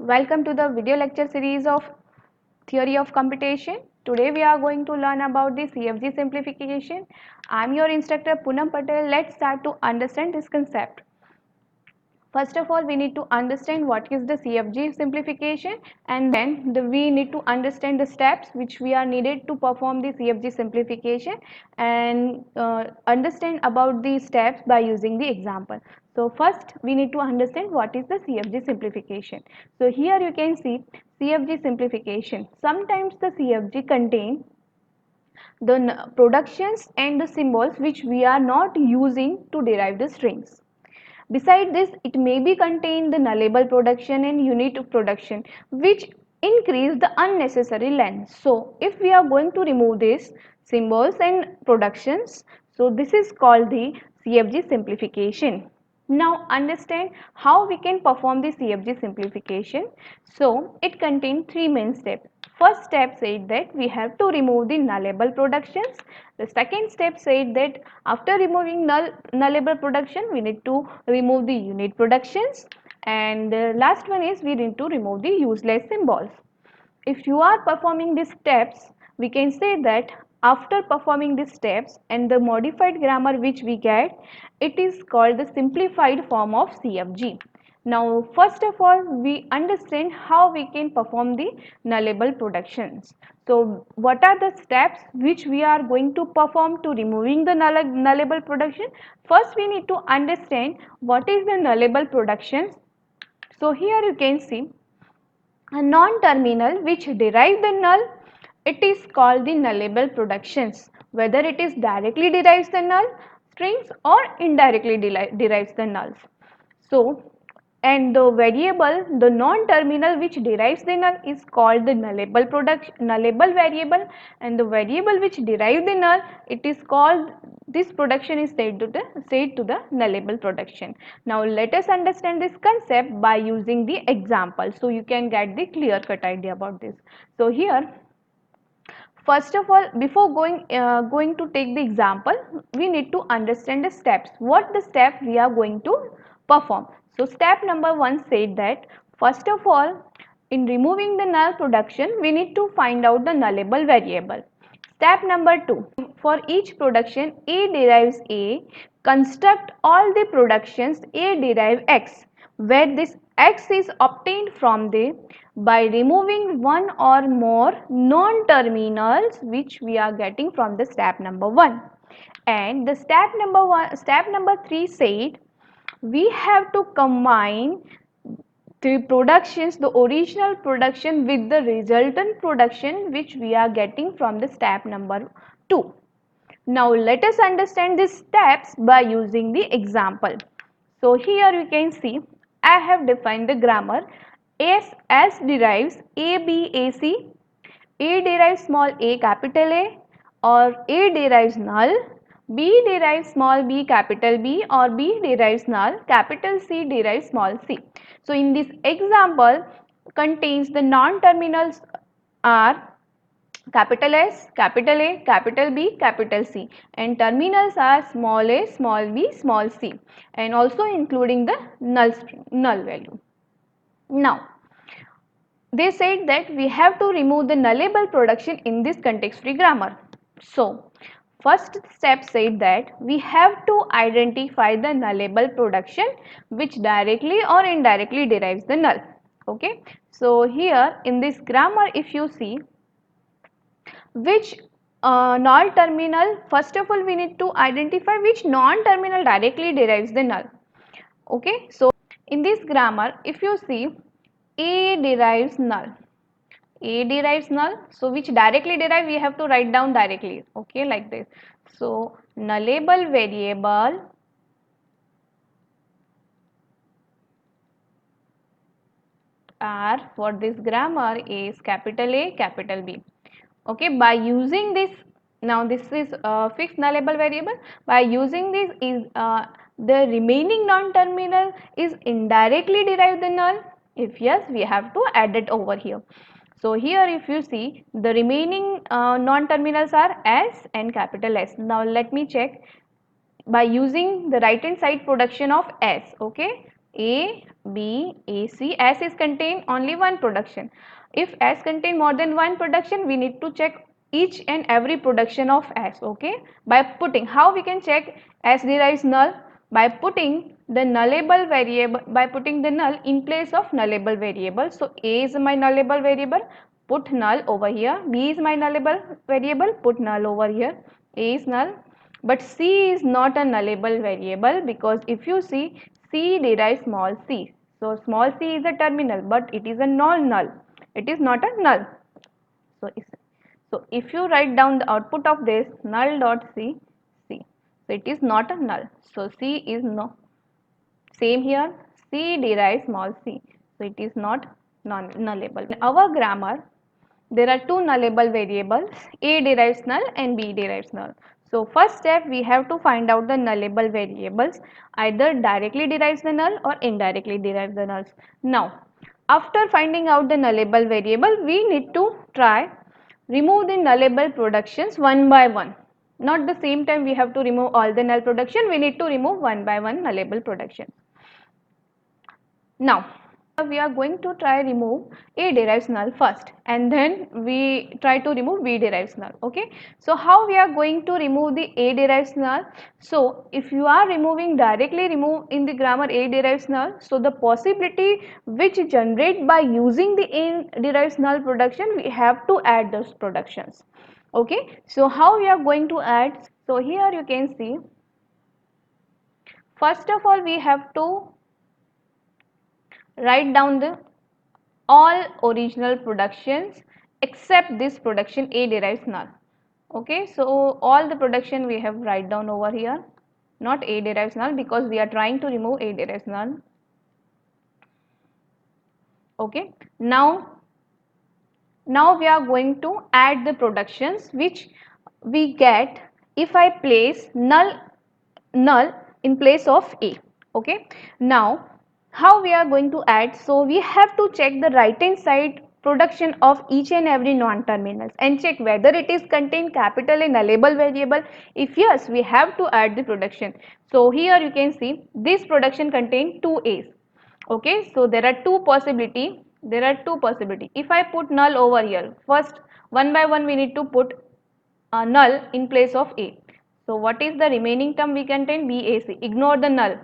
Welcome to the video lecture series of Theory of Computation. Today we are going to learn about the CFG simplification. I am your instructor Poonam Patel. Let's start to understand this concept. First of all, we need to understand what is the CFG simplification, and then we need to understand the steps which we are needed to perform the CFG simplification, and understand about the steps by using the example. So first we need to understand what is the CFG simplification. So here you can see CFG simplification. Sometimes the CFG contain the productions and the symbols which we are not using to derive the strings. Beside this, it may be contain the nullable production and unit production which increase the unnecessary length. So, if we are going to remove these symbols and productions, so this is called the CFG simplification. Now understand how we can perform the CFG simplification. So, it contains three main steps. First step said that we have to remove the nullable productions. The second step said that after removing nullable production, we need to remove the unit productions, and the last one is we need to remove the useless symbols. If you are performing these steps, we can say that after performing these steps and the modified grammar which we get, it is called the simplified form of CFG. Now first of all, we understand how we can perform the nullable productions. So what are the steps which we are going to perform to removing the nullable production? First we need to understand what is the nullable productions. So here you can see a non-terminal which derive the null, it is called the nullable productions, whether it is directly derives the null strings or indirectly derives the nulls. So, and the variable, the non-terminal which derives the null is called the nullable variable, and the variable which derives the null, it is called, this production is said to the nullable production. Now let us understand this concept by using the example, so you can get the clear cut idea about this. So here, first of all, before going to take the example, we need to understand the steps. What the step we are going to perform. So step number 1 said that first of all, in removing the null production, we need to find out the nullable variable. Step number 2, for each production A derives A, construct all the productions A derive X, where this X is obtained from the by removing one or more non-terminals which we are getting from the step number 1. And the step number 3 said we have to combine the productions, the original production with the resultant production which we are getting from the step number 2. Now let us understand these steps by using the example. So here you can see I have defined the grammar. S derives A, B, A, C, A derives small a capital A, or A derives null, B derives small b capital B, or B derives null, capital C derives small c. So in this example contains the non-terminals are capital S, capital A, capital B, capital C, and terminals are small a, small b, small c, and also including the null value. Now they said that we have to remove the nullable production in this context-free grammar. So first step said that we have to identify the nullable production which directly or indirectly derives the null. Okay, so here in this grammar, if you see which non-terminal, first of all we need to identify which non-terminal directly derives the null. Okay, so in this grammar, if you see A derives null, A derives null, so which directly derive we have to write down directly, okay, like this. So nullable variable are for this grammar is capital A, capital B. Okay, by using this, now this is fixed nullable variable, by using this is the remaining non-terminal is indirectly derived the null. If yes, we have to add it over here. So here if you see the remaining non-terminals are S and capital S. Now let me check by using the right hand side production of S. Okay, A, B, A, C. S is contain only one production. If S contain more than one production, we need to check each and every production of S. Okay, by putting, how we can check S derives null? By putting the nullable variable, by putting the null in place of nullable variable. So A is my nullable variable, put null over here. B is my nullable variable, put null over here. A is null, but C is not a nullable variable, because if you see, C derives small c. So small c is a terminal, but it is a non-null. It is not a null. So if you write down the output of this null dot c, c. So it is not a null. So C is no. Same here, C derives small c. So it is not nullable. In our grammar, there are two nullable variables, A derives null and B derives null. So first step, we have to find out the nullable variables, either directly derives the null or indirectly derives the nulls. Now, after finding out the nullable variable, we need to try remove the nullable productions one by one. Not the same time we have to remove all the null production, we need to remove one by one nullable production. Now, we are going to try remove A derives null first, and then we try to remove B derives null. Okay, so how we are going to remove the A derives null? So if you are removing directly remove in the grammar A derives null, so the possibility which generate by using the A derives null production, we have to add those productions. Okay, so how we are going to add? So here you can see, first of all we have to write down the all original productions except this production A derives null. Okay, so all the production we have write down over here, not A derives null, because we are trying to remove A derives null. Okay, now we are going to add the productions which we get if I place null in place of A. Okay, now how we are going to add? So we have to check the right hand side production of each and every non-terminals and check whether it is contain capital A nullable variable. If yes, we have to add the production. So here you can see this production contain two A's. Okay, so there are two possibility. If I put null over here, first one by one we need to put null in place of A. So what is the remaining term we contain? BAC. Ignore the null.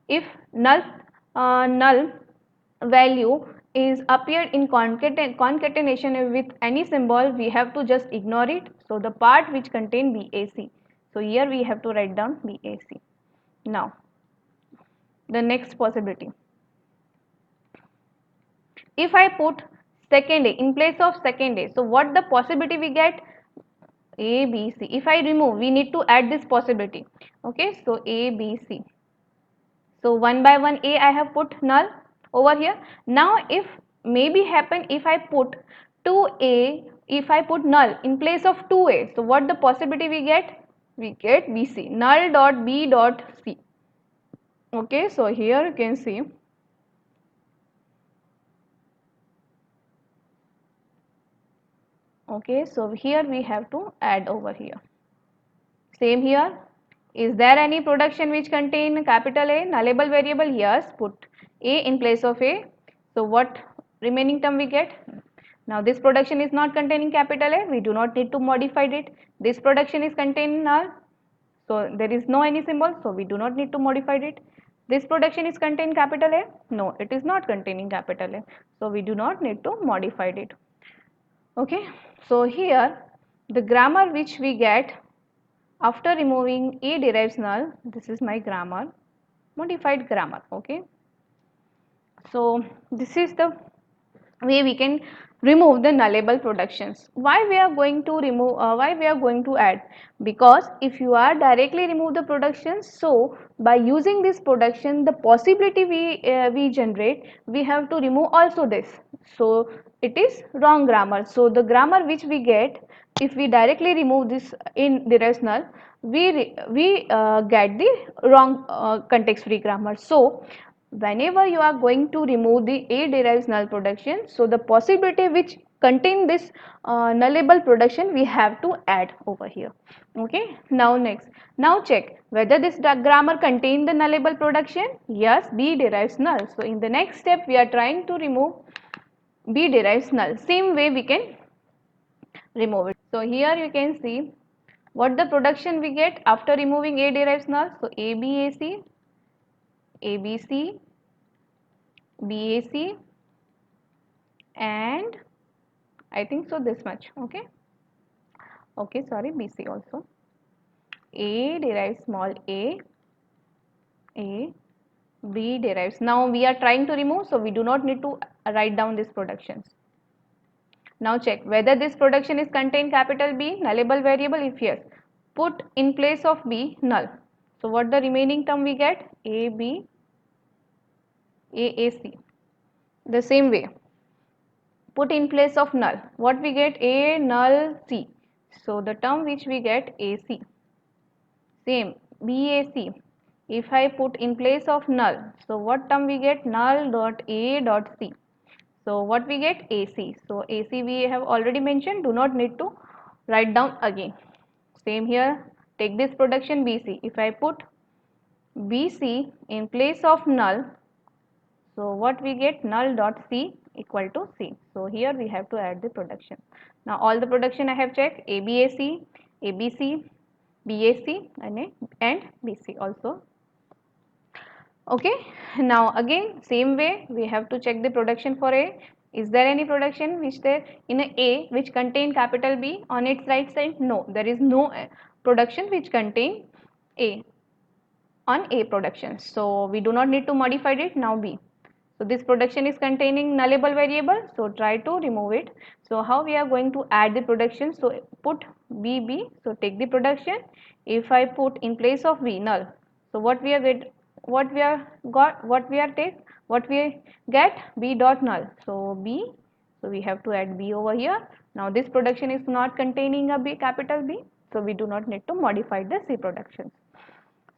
If null value is appeared in concatenation with any symbol, we have to just ignore it. So the part which contain BAC. So here we have to write down BAC. Now the next possibility. If I put second A in place of second A, so what the possibility we get? A, B, C. If I remove, we need to add this possibility. Okay, so A, B, C. So one by one A I have put null over here. Now if maybe happen if I put 2A, if I put null in place of 2A, so what the possibility we get? We get BC, null dot B dot C. Okay, so here you can see. Okay, so here we have to add over here. Same here. Is there any production which contain capital A nullable variable? Yes, put A in place of A. So what remaining term we get? Now this production is not containing capital A, we do not need to modify it. This production is containing null, so there is no any symbol, so we do not need to modify it. This production is containing capital A, no, it is not containing capital A, so we do not need to modify it. Okay, so here the grammar which we get after removing A derives null, this is my grammar, modified grammar. Okay, so this is the way we can remove the nullable productions. Why we are going to remove, why we are going to add? Because if you are directly remove the productions, so by using this production, the possibility we generate, we have to remove also this, so it is wrong grammar. So the grammar which we get if we directly remove this in derives null, we get the wrong context free grammar. So whenever you are going to remove the A derives null production, so the possibility which contain this nullable production, we have to add over here. Okay, now next, now check whether this grammar contain the nullable production. Yes, B derives null. So in the next step we are trying to remove B derives null. Same way we can remove it. So here you can see what the production we get after removing A derives null. So ABAC, ABC, BAC, and I think so this much. Okay, okay, sorry, BC also. A derives small a, B derives. Now we are trying to remove, so we do not need to write down these productions. Now check whether this production is contain capital B nullable variable. If yes, put in place of B null. So what the remaining term we get? A, B, A, C. The same way, put in place of null. What we get? A null C. So the term which we get AC. Same BAC. If I put in place of null, so what term we get? Null dot A dot C. So what we get? AC. So AC we have already mentioned, do not need to write down again. Same here, take this production BC. If I put BC in place of null, so what we get? Null dot C equal to C. So here we have to add the production. Now all the production I have checked, ABAC, ABC, BAC and BC also. Okay, now again same way we have to check the production for A. Is there any production which there in A which contain capital B on its right side? No, there is no production which contain A on A production. So we do not need to modify it. Now B. So this production is containing nullable variable, so try to remove it. So how we are going to add the production? So put BB, so take the production. If I put in place of B null, so what we are get, what we are got, what we are take, what we get? B dot null. So B, so we have to add B over here. Now this production is not containing a B, capital B, so we do not need to modify the C production.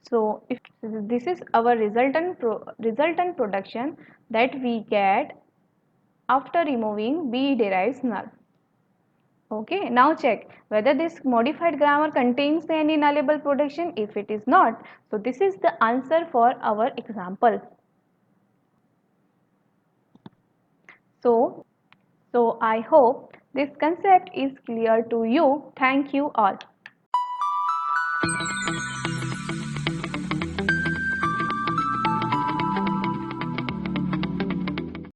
So if this is our resultant production that we get after removing B derives null. Okay, now check whether this modified grammar contains any nullable production. If it is not, so this is the answer for our example. So I hope this concept is clear to you. Thank you all.